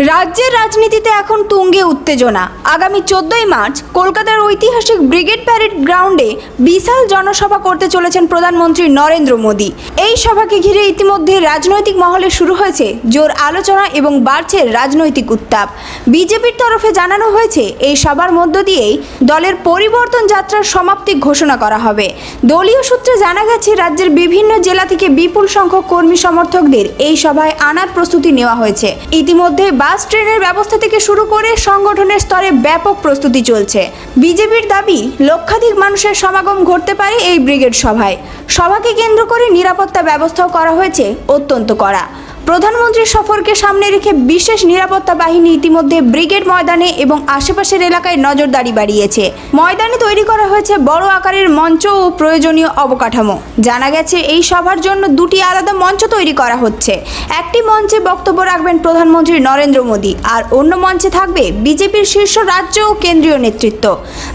রাজ্যের রাজনীতিতে এখন তুঙ্গে উত্তেজনা। আগামী 14ই মার্চ কলকাতার ঐতিহাসিক ব্রিগেড প্যারেড গ্রাউন্ডে বিশাল জনসভা করতে চলেছেন প্রধানমন্ত্রী নরেন্দ্র মোদী। এই সভাকে ঘিরে ইতিমধ্যে রাজনৈতিক মহলে শুরু হয়েছে জোর আলোচনা এবং বাড়ছে রাজনৈতিক উত্তাপ। বিজেপির তরফে জানানো হয়েছে এই সভার মধ্য দিয়েই দলের পরিবর্তন যাত্রার সমাপ্তি ঘোষণা করা হবে। দলীয় সূত্রে জানা গেছে রাজ্যের বিভিন্ন জেলা থেকে বিপুল সংখ্যক কর্মী সমর্থকদের এই সভায় আনার প্রস্তুতি নেওয়া হয়েছে। ইতিমধ্যে বাস ট্রেনের ব্যবস্থা থেকে শুরু করে সংগঠনের স্তরে ব্যাপক প্রস্তুতি চলছে। বিজেপির দাবি লক্ষাধিক মানুষের সমাগম ঘটতে পারে এই ব্রিগেড সভায়। সভাকে কেন্দ্র করে নিরাপত্তা ব্যবস্থাও করা হয়েছে অত্যন্ত কড়া। প্রধানমন্ত্রীর সফরকে সামনে রেখে বিশেষ নিরাপত্তা বাহিনী ইতিমধ্যে ব্রিগেড ময়দানে এবং আশেপাশের এলাকায় নজরদারি বাড়িয়েছে। ময়দানে তৈরি করা হয়েছে বড় আকারের মঞ্চ ও প্রয়োজনীয় অবকাঠামো। জানা গেছে এই সভার জন্য দুটি আলাদা মঞ্চ তৈরি করা হচ্ছে। একটি মঞ্চে বক্তব্য রাখবেন প্রধানমন্ত্রী নরেন্দ্র মোদী, আর অন্য মঞ্চে থাকবে বিজেপির শীর্ষ রাজ্য ও কেন্দ্রীয় নেতৃত্ব।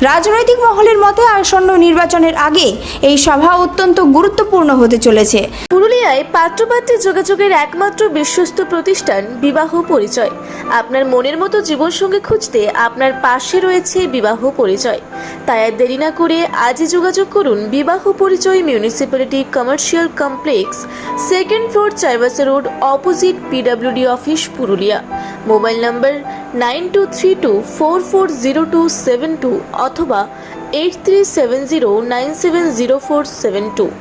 রাজনৈতিক মহলের মতে আসন্ন নির্বাচনের আগে এই সভা অত্যন্ত গুরুত্বপূর্ণ হতে চলেছে। পুরুলিয়ায় পাত্রপাত্রী যোগাযোগের একমাত্র বিশ্বস্ত প্রতিষ্ঠান বিবাহ পরিচয়। আপনার মনের মতো জীবনসঙ্গী খুঁজতে আপনার পাশে রয়েছে বিবাহ পরিচয়। তাই আর দেরি না করে আজই যোগাযোগ করুন বিবাহ পরিচয় municipality commercial complex, second floor, Chaibasa road, opposite PWD office, Purulia. Mobile নম্বর 9232440272 অথবা 8370970472।